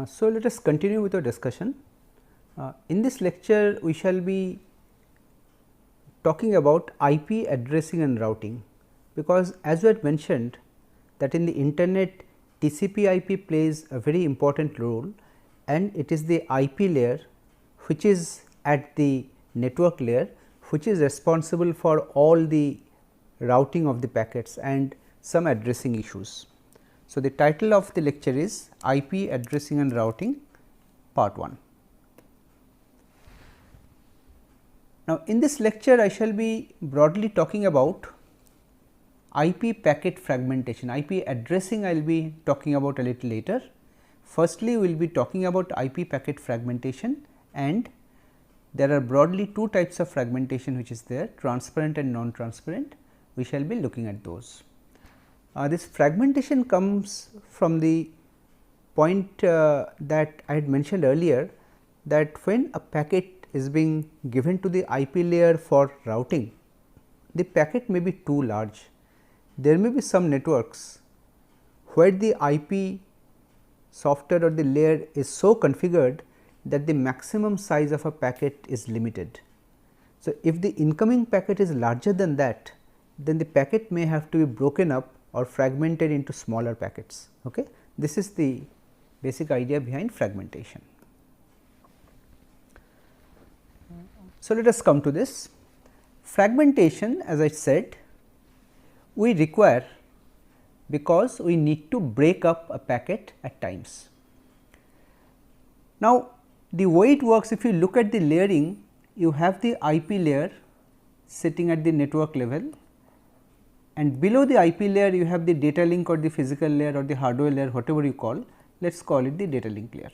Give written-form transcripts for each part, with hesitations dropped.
So, let us continue with our discussion. In this lecture, we shall be talking about IP addressing and routing, because as we had mentioned that in the internet TCP IP plays a very important role, and it is the IP layer which is at the network layer which is responsible for all the routing of the packets and some addressing issues. So, the title of the lecture is IP addressing and routing part 1. Now, in this lecture I shall be broadly talking about IP packet fragmentation. IP addressing I will be talking about a little later. Firstly, we will be talking about IP packet fragmentation, and there are broadly two types of fragmentation which is there, transparent and non-transparent. We shall be looking at those. This fragmentation comes from the point that I had mentioned earlier, that when a packet is being given to the IP layer for routing, the packet may be too large. There may be some networks where the IP software or the layer is so configured that the maximum size of a packet is limited. So, if the incoming packet is larger than that, then the packet may have to be broken up or fragmented into smaller packets. Okay? This is the basic idea behind fragmentation. So, let us come to this. Fragmentation, as I said, we require because we need to break up a packet at times. Now, the way it works, if you look at the layering, you have the IP layer sitting at the network level, and below the IP layer you have the data link or the physical layer or the hardware layer, whatever you call, let us call it the data link layer.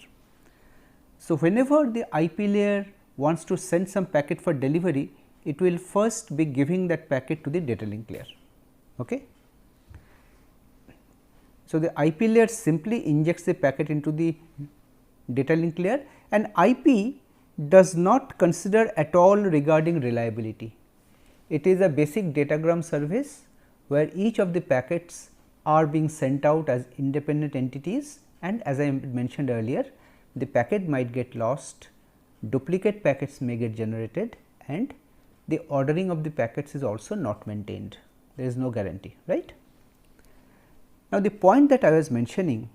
So, whenever the IP layer wants to send some packet for delivery, it will first be giving that packet to the data link layer. Okay? So, the IP layer simply injects the packet into the data link layer, and IP does not consider at all regarding reliability. It is a basic datagram service where each of the packets are being sent out as independent entities, and as I mentioned earlier, the packet might get lost, duplicate packets may get generated, and the ordering of the packets is also not maintained. There is no guarantee, right. Now, the point that I was mentioning,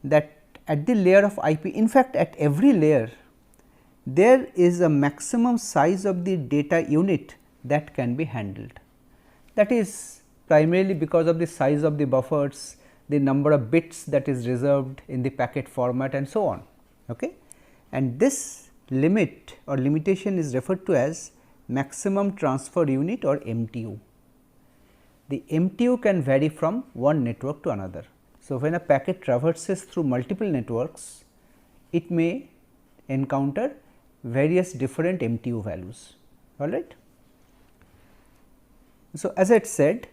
that at the layer of IP, in fact, at every layer there is a maximum size of the data unit that can be handled. That is primarily because of the size of the buffers, the number of bits that is reserved in the packet format and so on. Okay? And this limit or limitation is referred to as maximum transfer unit or MTU. The MTU can vary from one network to another. So, when a packet traverses through multiple networks, it may encounter various different MTU values, all right. So, as I had said,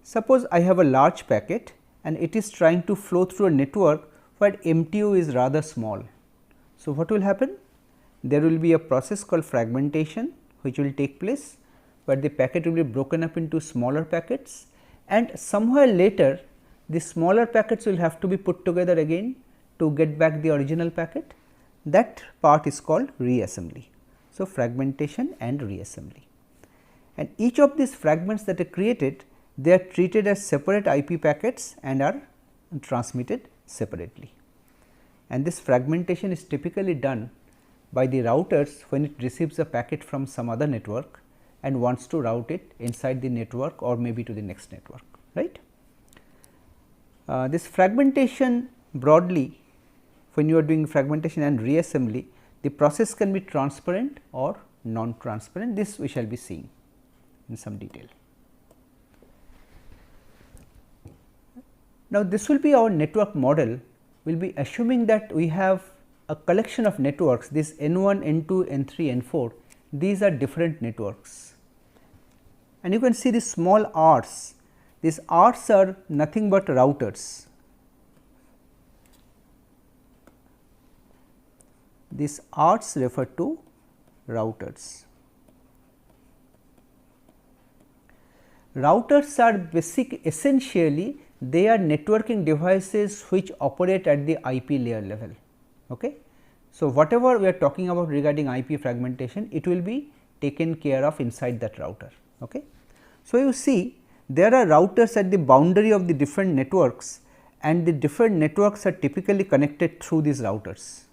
suppose I have a large packet and it is trying to flow through a network where MTU is rather small. So, what will happen? There will be a process called fragmentation which will take place, where the packet will be broken up into smaller packets, and somewhere later the smaller packets will have to be put together again to get back the original packet. That part is called reassembly. So, fragmentation and reassembly, and each of these fragments that are created, they are treated as separate IP packets and are transmitted separately. And this fragmentation is typically done by the routers when it receives a packet from some other network and wants to route it inside the network or maybe to the next network, right. This fragmentation broadly, when you are doing fragmentation and reassembly, the process can be transparent or non-transparent. This we shall be seeing in some detail. Now, this will be our network model. We will be assuming that we have a collection of networks, this N1, N2, N3, N4, these are different networks. And you can see these small R's, these R's are nothing but routers. These R's refer to routers. Routers are essentially they are networking devices which operate at the IP layer level. Okay. So, whatever we are talking about regarding IP fragmentation, it will be taken care of inside that router. Okay. So, you see there are routers at the boundary of the different networks, and the different networks are typically connected through these routers.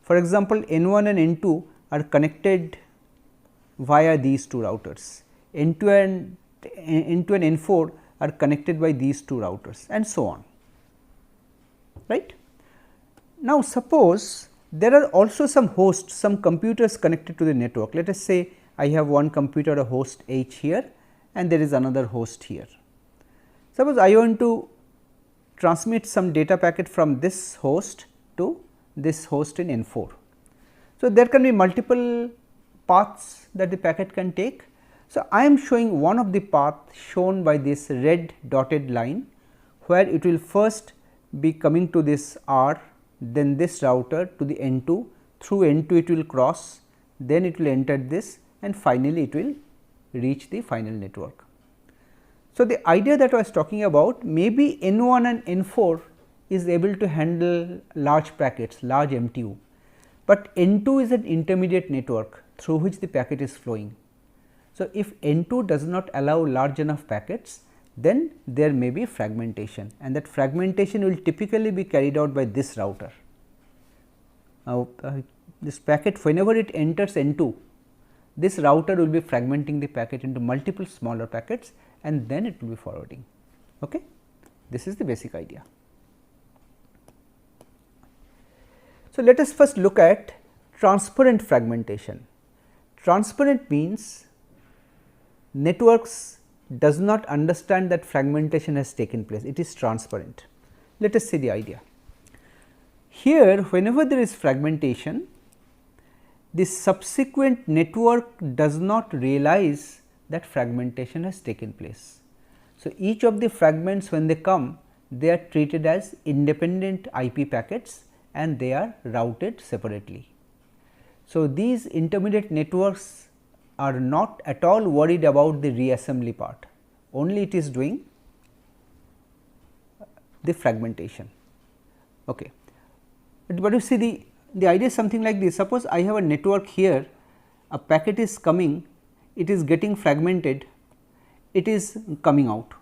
For example, N1 and N2 are connected via these two routers, N2 and N4 are connected by these two routers, and so on, right. Now, suppose there are also some hosts, some computers connected to the network. Let us say I have one computer, a host H here, and there is another host here. Suppose I want to transmit some data packet from this host to this host in N4. So, there can be multiple paths that the packet can take. So, I am showing one of the path shown by this red dotted line, where it will first be coming to this R, then this router to the N2, through N2 it will cross, then it will enter this, and finally, it will reach the final network. So, the idea that I was talking about, maybe N1 and N4 is able to handle large packets, large MTU, but N2 is an intermediate network through which the packet is flowing. So, if N2 does not allow large enough packets, then there may be fragmentation, and that fragmentation will typically be carried out by this router. Now, this packet, whenever it enters N2, this router will be fragmenting the packet into multiple smaller packets, and then it will be forwarding. Okay? This is the basic idea. So, let us first look at transparent fragmentation. Transparent means networks does not understand that fragmentation has taken place, it is transparent. Let us see the idea. Here, whenever there is fragmentation, the subsequent network does not realize that fragmentation has taken place. So, each of the fragments, when they come, they are treated as independent IP packets and they are routed separately. So, these intermediate networks are not at all worried about the reassembly part, only it is doing the fragmentation. Okay. But you see the idea is something like this. Suppose I have a network here, a packet is coming, it is getting fragmented, it is coming out.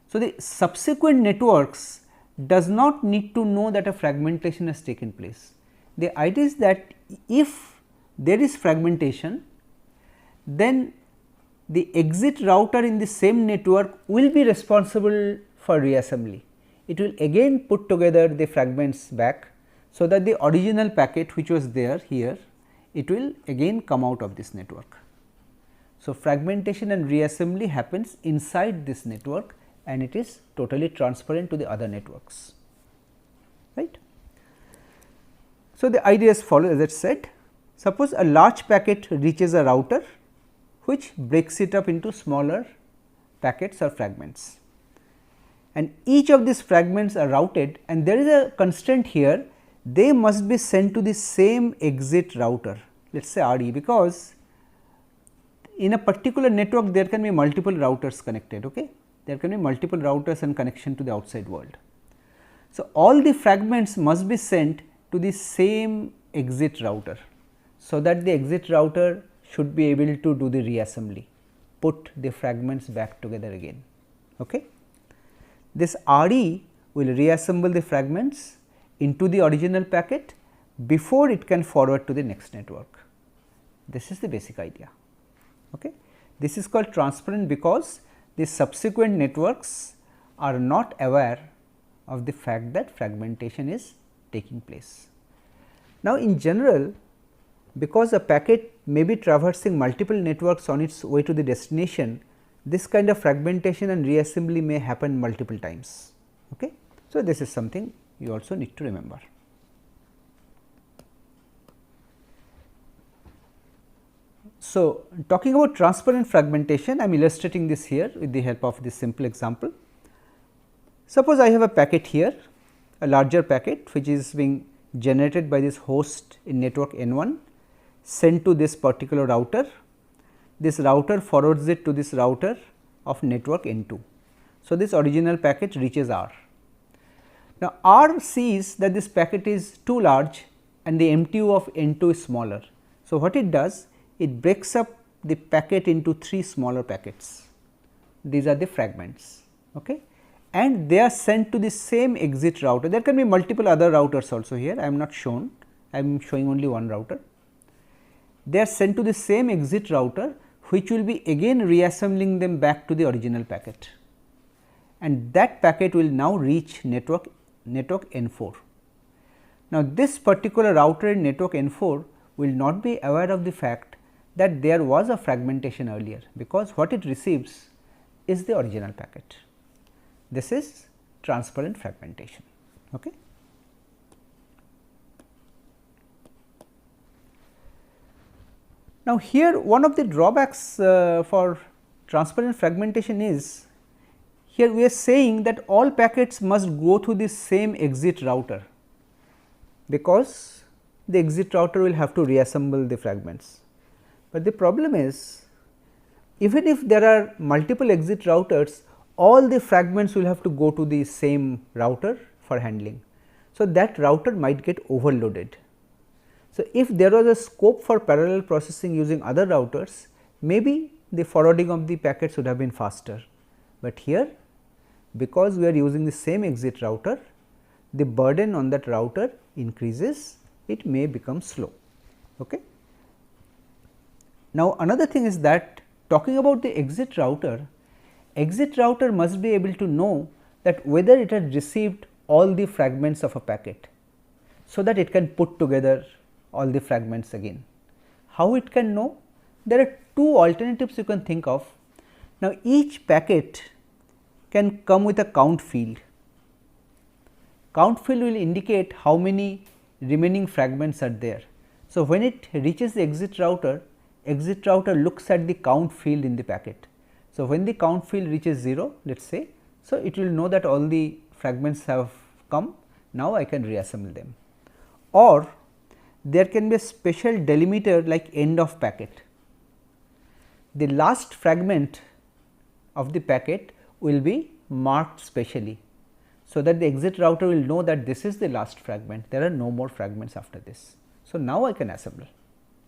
So, the subsequent networks does not need to know that a fragmentation has taken place. The idea is that if there is fragmentation, then the exit router in the same network will be responsible for reassembly. It will again put together the fragments back, so that the original packet which was there here, it will again come out of this network. So, fragmentation and reassembly happens inside this network, and it is totally transparent to the other networks, right. So, the idea is follows, as I said. Suppose a large packet reaches a router which breaks it up into smaller packets or fragments, and each of these fragments are routed, and there is a constraint here, they must be sent to the same exit router, let us say RE, because in a particular network there can be multiple routers connected. Okay? There can be multiple routers and connection to the outside world. So, all the fragments must be sent to the same exit router, so that the exit router should be able to do the reassembly, put the fragments back together again. Okay? This RE will reassemble the fragments into the original packet before it can forward to the next network. This is the basic idea. Okay? This is called transparent because the subsequent networks are not aware of the fact that fragmentation is taking place. Now, in general, because a packet may be traversing multiple networks on its way to the destination, this kind of fragmentation and reassembly may happen multiple times. Okay? So, this is something you also need to remember. So, talking about transparent fragmentation, I am illustrating this here with the help of this simple example. Suppose I have a packet here, a larger packet which is being generated by this host in network N1, sent to this particular router. This router forwards it to this router of network N2. So, this original packet reaches R. Now, R sees that this packet is too large and the MTU of N2 is smaller. So, what it does? It breaks up the packet into 3 smaller packets. These are the fragments, okay? And they are sent to the same exit router. There can be multiple other routers also here. I am not shown, I am showing only one router. They are sent to the same exit router, which will be again reassembling them back to the original packet, and that packet will now reach network N4. Now, this particular router in network N4 will not be aware of the fact that there was a fragmentation earlier, because what it receives is the original packet. This is transparent fragmentation. Okay. Now, here one of the drawbacks for transparent fragmentation is, here we are saying that all packets must go through the same exit router, because the exit router will have to reassemble the fragments. But the problem is, even if there are multiple exit routers, all the fragments will have to go to the same router for handling. So, that router might get overloaded. So, if there was a scope for parallel processing using other routers, maybe the forwarding of the packets would have been faster. But here, because we are using the same exit router, the burden on that router increases, it may become slow. Okay. Now, another thing is that, talking about the exit router must be able to know that whether it has received all the fragments of a packet, so that it can put together all the fragments again. How it can know? There are 2 alternatives you can think of. Now, each packet can come with a count field. Count field will indicate how many remaining fragments are there. So, when it reaches the exit router looks at the count field in the packet. So, when the count field reaches 0, let us say, so it will know that all the fragments have come, now I can reassemble them. Or there can be a special delimiter like end of packet. The last fragment of the packet will be marked specially, so that the exit router will know that this is the last fragment, there are no more fragments after this. So, now I can assemble.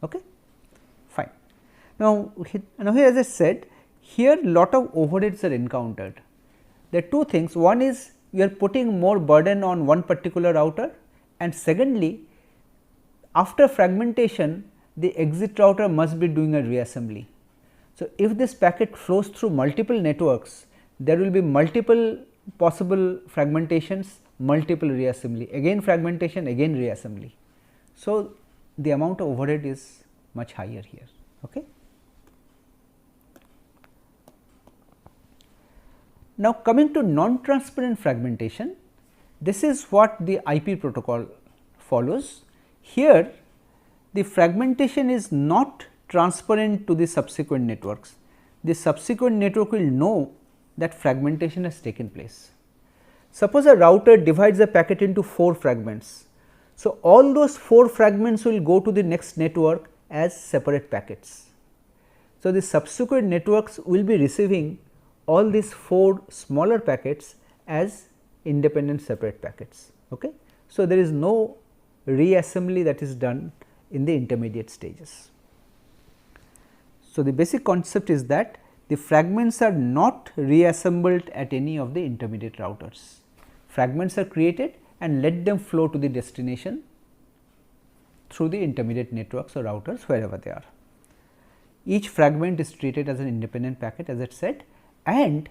Okay? Fine. Now, here as I said, here lot of overheads are encountered. There are 2 things. One is we are putting more burden on one particular router, and secondly, after fragmentation, the exit router must be doing a reassembly. So, if this packet flows through multiple networks, there will be multiple possible fragmentations, multiple reassembly, again fragmentation, again reassembly. So, the amount of overhead is much higher here. Okay. Now, coming to non-transparent fragmentation, this is what the IP protocol follows. Here, the fragmentation is not transparent to the subsequent networks. The subsequent network will know that fragmentation has taken place. Suppose a router divides a packet into 4 fragments. So, all those 4 fragments will go to the next network as separate packets. So, the subsequent networks will be receiving all these 4 smaller packets as independent separate packets. Okay. So, there is no reassembly that is done in the intermediate stages. So, the basic concept is that the fragments are not reassembled at any of the intermediate routers. Fragments are created and let them flow to the destination through the intermediate networks or routers wherever they are. Each fragment is treated as an independent packet, as I said, and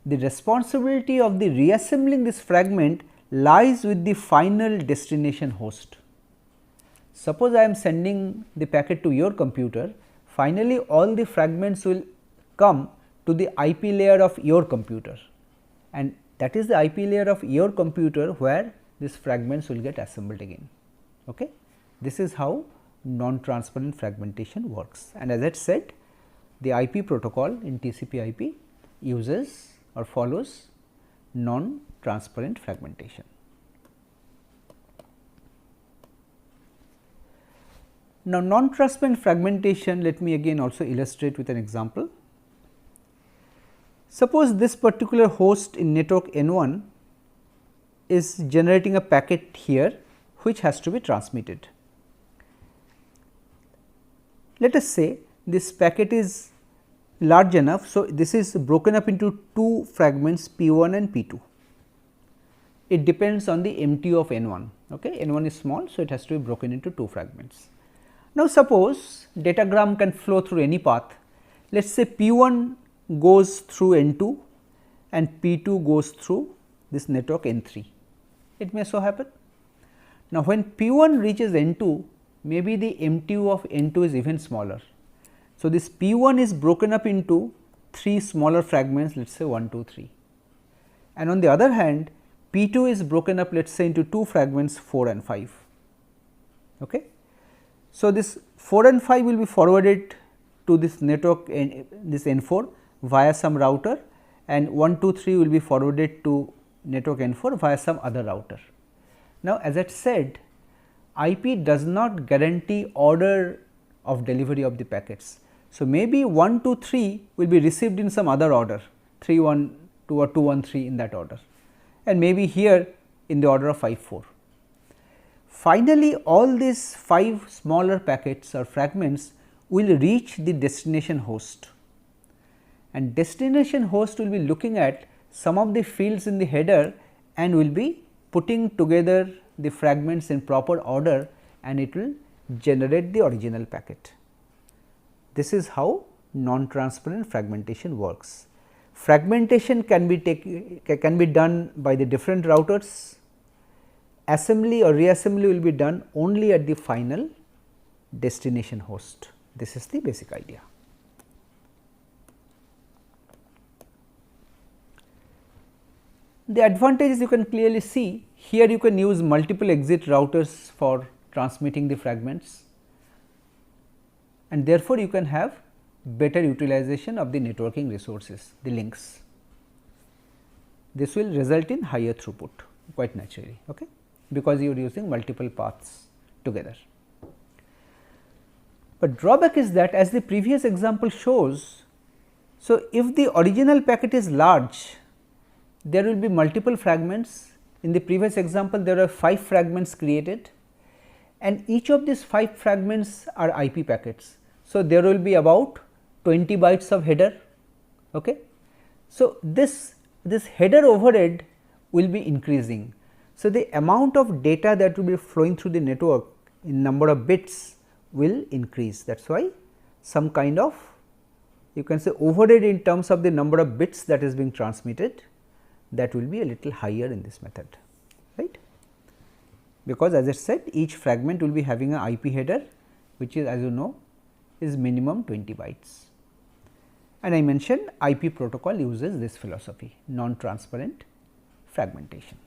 the responsibility of the reassembling this fragment lies with the final destination host. Suppose I am sending the packet to your computer, finally all the fragments will come to the IP layer of your computer, and that is the IP layer of your computer where these fragments will get assembled again. Okay? This is how non-transparent fragmentation works, and as I said, the IP protocol in TCP IP uses or follows non-transparent fragmentation. Now, non-transparent fragmentation, let me again also illustrate with an example. Suppose this particular host in network N1 is generating a packet here which has to be transmitted. Let us say this packet is large enough. So, this is broken up into two fragments P1 and P2. It depends on the MTU of N1, okay. N1 is small, so it has to be broken into two fragments. Now, suppose datagram can flow through any path. Let us say P1 goes through N2 and P2 goes through this network N3. It may so happen. Now, when P1 reaches N2, maybe the MTU of N2 is even smaller. So, this P1 is broken up into 3 smaller fragments, let us say 1, 2, 3, and on the other hand P2 is broken up, let us say, into 2 fragments 4 and 5. Okay. So, this 4 and 5 will be forwarded to this network this N4 via some router, and 1, 2, 3 will be forwarded to network N4 via some other router. Now, as I said, IP does not guarantee order of delivery of the packets. So, maybe 1, 2, 3 will be received in some other order, 3, 1, 2 or 2, 1, 3 in that order, and maybe here in the order of 5, 4. Finally, all these 5 smaller packets or fragments will reach the destination host, and destination host will be looking at some of the fields in the header and will be putting together the fragments in proper order, and it will generate the original packet. This is how non-transparent fragmentation works. Fragmentation can be done by the different routers. Assembly or reassembly will be done only at the final destination host. This is the basic idea. The advantages you can clearly see here. You can use multiple exit routers for transmitting the fragments, and therefore, you can have better utilization of the networking resources, the links. This will result in higher throughput quite naturally, okay, because you are using multiple paths together. But drawback is that, as the previous example shows, so if the original packet is large, there will be multiple fragments. In the previous example, there are 5 fragments created, and each of these 5 fragments are IP packets. So, there will be about 20 bytes of header. Okay. So, this header overhead will be increasing. So, the amount of data that will be flowing through the network in number of bits will increase. That is why some kind of, you can say, overhead in terms of the number of bits that is being transmitted, that will be a little higher in this method, right, because as I said, each fragment will be having an IP header, which is, as you know, is minimum 20 bytes. And I mentioned IP protocol uses this philosophy, non-transparent fragmentation.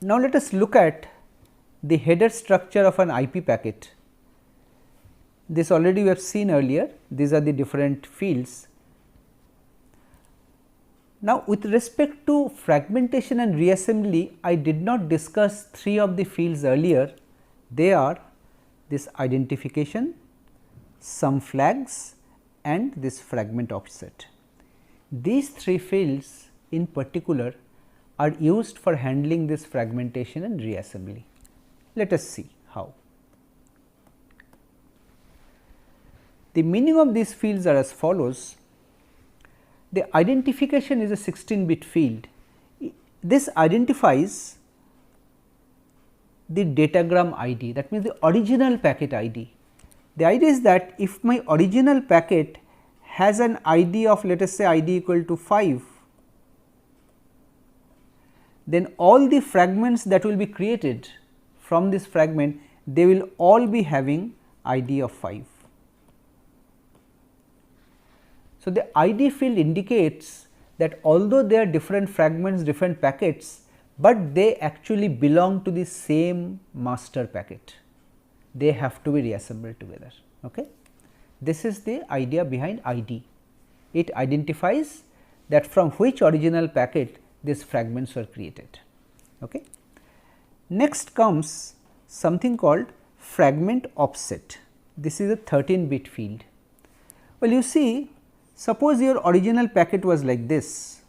Now, let us look at the header structure of an IP packet. This already we have seen earlier, these are the different fields. Now, with respect to fragmentation and reassembly, I did not discuss 3 of the fields earlier. They are this identification, some flags, and this fragment offset. These 3 fields in particular are used for handling this fragmentation and reassembly. Let us see how. The meaning of these fields are as follows. The identification is a 16-bit field. This identifies the datagram ID, that means the original packet ID. The idea is that if my original packet has an ID of, let us say, ID equal to 5, then all the fragments that will be created from this fragment, they will all be having ID of 5. So, the ID field indicates that although they are different fragments, different packets, but they actually belong to the same master packet. They have to be reassembled together. Okay. This is the idea behind ID. It identifies that from which original packet these fragments were created. Okay. Next comes something called fragment offset. This is a 13-bit field. Well, you see, Suppose your original packet was like this.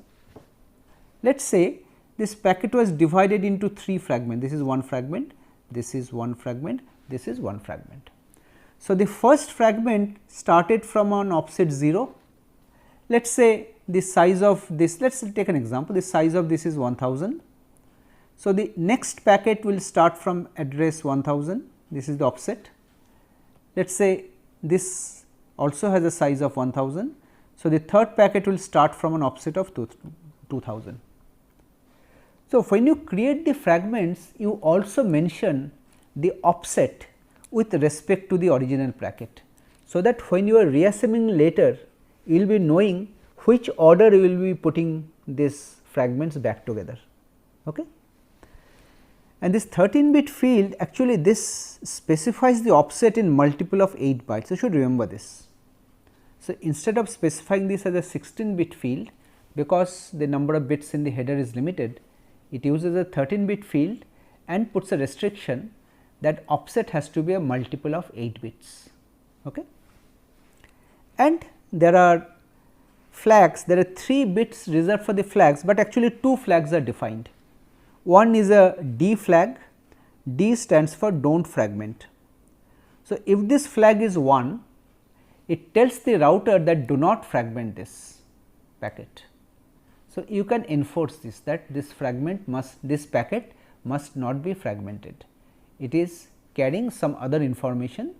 Let us say this packet was divided into 3 fragments. This is one fragment, this is one fragment, this is one fragment. So, the first fragment started from an offset 0. Let us say the size of this, let us take an example, the size of this is 1000. So, the next packet will start from address 1000, this is the offset. Let us say this also has a size of 1000. So, the third packet will start from an offset of 2000. So, when you create the fragments, you also mention the offset with respect to the original packet. So, that when you are reassembling later, you will be knowing which order you will be putting these fragments back together. Okay? And this 13-bit field, actually this specifies the offset in multiple of 8 bytes. You should remember this. So, instead of specifying this as a 16-bit field, because the number of bits in the header is limited, it uses a 13-bit field and puts a restriction that offset has to be a multiple of 8 bits. Okay? And there are flags, there are 3 bits reserved for the flags, but actually 2 flags are defined. One is a D flag, D stands for do not fragment. So, if this flag is 1, it tells the router that do not fragment this packet. So, you can enforce this, that this packet must not be fragmented. It is carrying some other information,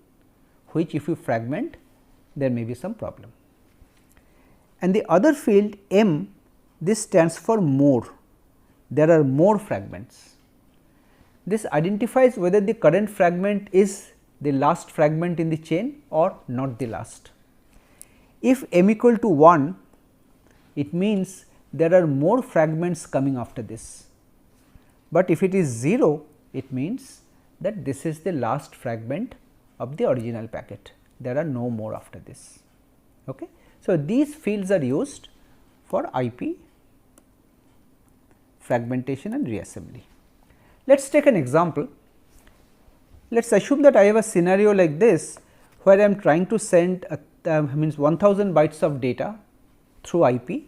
which if you fragment, there may be some problem. And the other field M, this stands for more, there are more fragments. This identifies whether the current fragment is the last fragment in the chain or not the last. If M equal to 1, it means there are more fragments coming after this, but if it is 0, it means that this is the last fragment of the original packet, there are no more after this. Okay? So, these fields are used for IP fragmentation and reassembly. Let us take an example. Let us assume that I have a scenario like this, where I am trying to send means 1000 bytes of data through IP.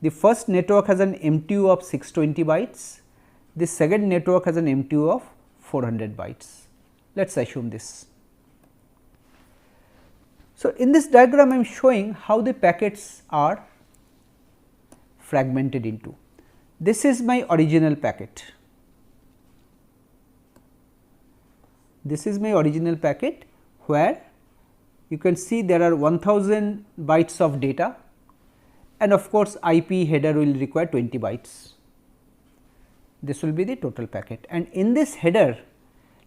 The first network has an MTU of 620 bytes, the second network has an MTU of 400 bytes. Let us assume this. So, in this diagram I am showing how the packets are fragmented into. This is my original packet. This is my original packet, where you can see there are 1000 bytes of data, and of course, IP header will require 20 bytes. This will be the total packet, and in this header,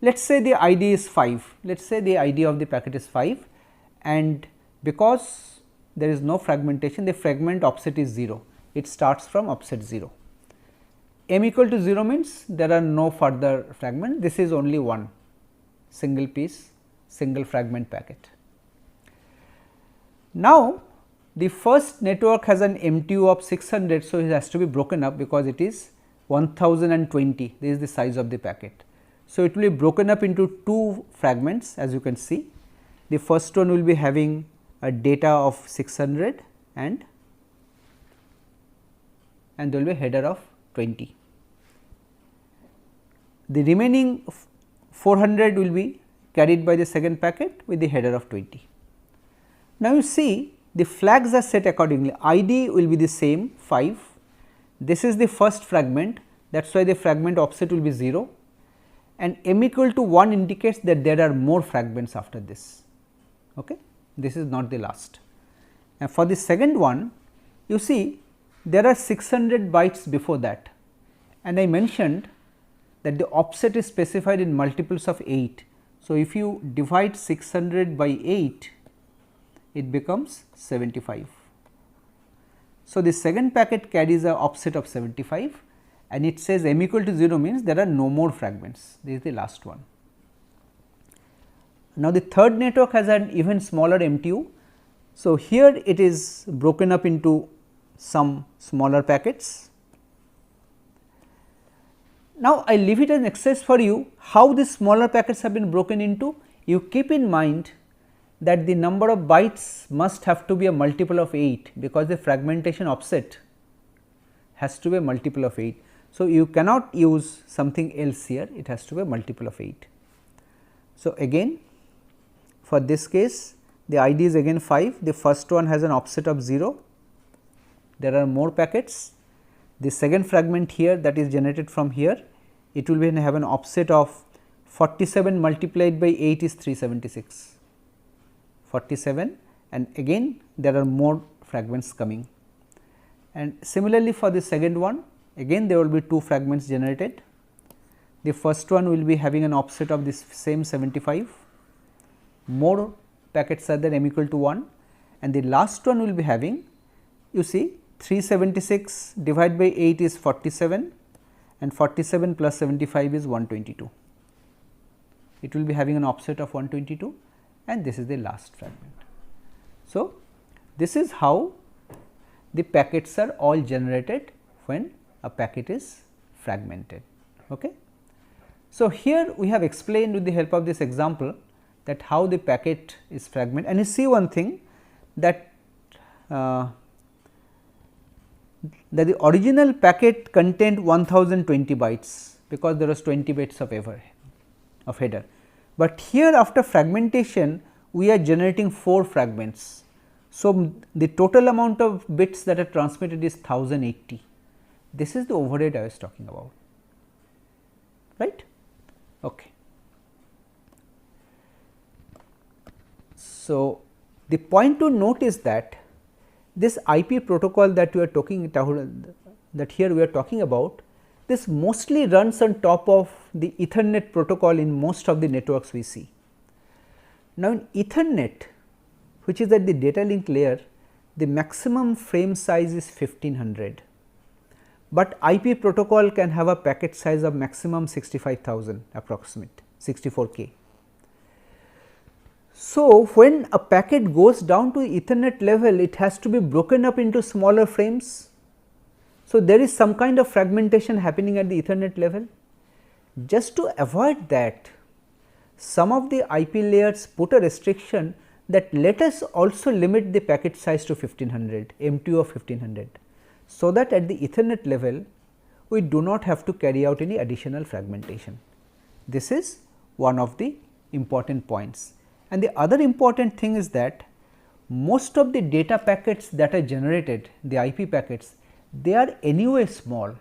let us say the ID is 5, let us say the ID of the packet is 5, and because there is no fragmentation, the fragment offset is 0, it starts from offset 0. M equal to 0 means there are no further fragment, this is only one single piece, single fragment packet. Now, the first network has an MTU of 600, so it has to be broken up because it is 1020, this is the size of the packet. So, it will be broken up into 2 fragments, as you can see. The first one will be having a data of 600 and there will be a header of 20. The remaining 400 will be carried by the second packet with the header of 20. Now, you see the flags are set accordingly. ID will be the same 5, this is the first fragment, that is why the fragment offset will be 0, and M equal to 1 indicates that there are more fragments after this. Okay? This is not the last. And for the second one, you see there are 600 bytes before that, and I mentioned that the offset is specified in multiples of 8. So, if you divide 600 by 8, it becomes 75. So, the second packet carries a offset of 75, and it says M equal to 0 means there are no more fragments, this is the last one. Now, the third network has an even smaller MTU. So, here it is broken up into some smaller packets. Now, I leave it as an exercise for you how these smaller packets have been broken into. You keep in mind that the number of bytes must have to be a multiple of 8, because the fragmentation offset has to be a multiple of 8. So, you cannot use something else here, it has to be a multiple of 8. So, again for this case the ID is again 5, the first one has an offset of 0, there are more packets. The second fragment here that is generated from here, it will have an offset of 47 multiplied by 8 is 376, 47, and again there are more fragments coming. And similarly for the second one, again there will be 2 fragments generated. The first one will be having an offset of this same 75, more packets are there m equal to 1, and the last one will be having, you see, 376 divided by 8 is 47, and 47 plus 75 is 122. It will be having an offset of 122, and this is the last fragment. So, this is how the packets are all generated when a packet is fragmented. Okay. So, here we have explained with the help of this example that how the packet is fragmented, and you see one thing that that the original packet contained 1020 bytes, because there was 20 bits of header. But here after fragmentation we are generating 4 fragments. So, the total amount of bits that are transmitted is 1080. This is the overhead I was talking about, right. Okay. So, the point to note is that this IP protocol that we are talking that here we are talking about, this mostly runs on top of the Ethernet protocol in most of the networks we see. Now, in Ethernet, which is at the data link layer, the maximum frame size is 1500, but IP protocol can have a packet size of maximum 65,000 approximate 64K. So, when a packet goes down to Ethernet level, it has to be broken up into smaller frames. So, there is some kind of fragmentation happening at the Ethernet level. Just to avoid that, some of the IP layers put a restriction that let us also limit the packet size to 1500, M2 of 1500, so that at the Ethernet level we do not have to carry out any additional fragmentation. This is one of the important points. And the other important thing is that most of the data packets that are generated, the IP packets, they are anyway small,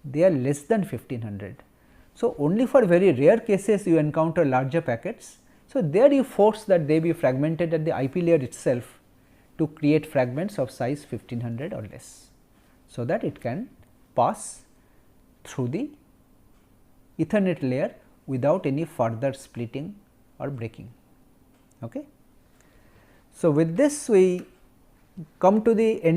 they are less than 1500. So, only for very rare cases you encounter larger packets. So, there you force that they be fragmented at the IP layer itself to create fragments of size 1500 or less, so that it can pass through the Ethernet layer without any further splitting or breaking. Okay. So, with this we come to the end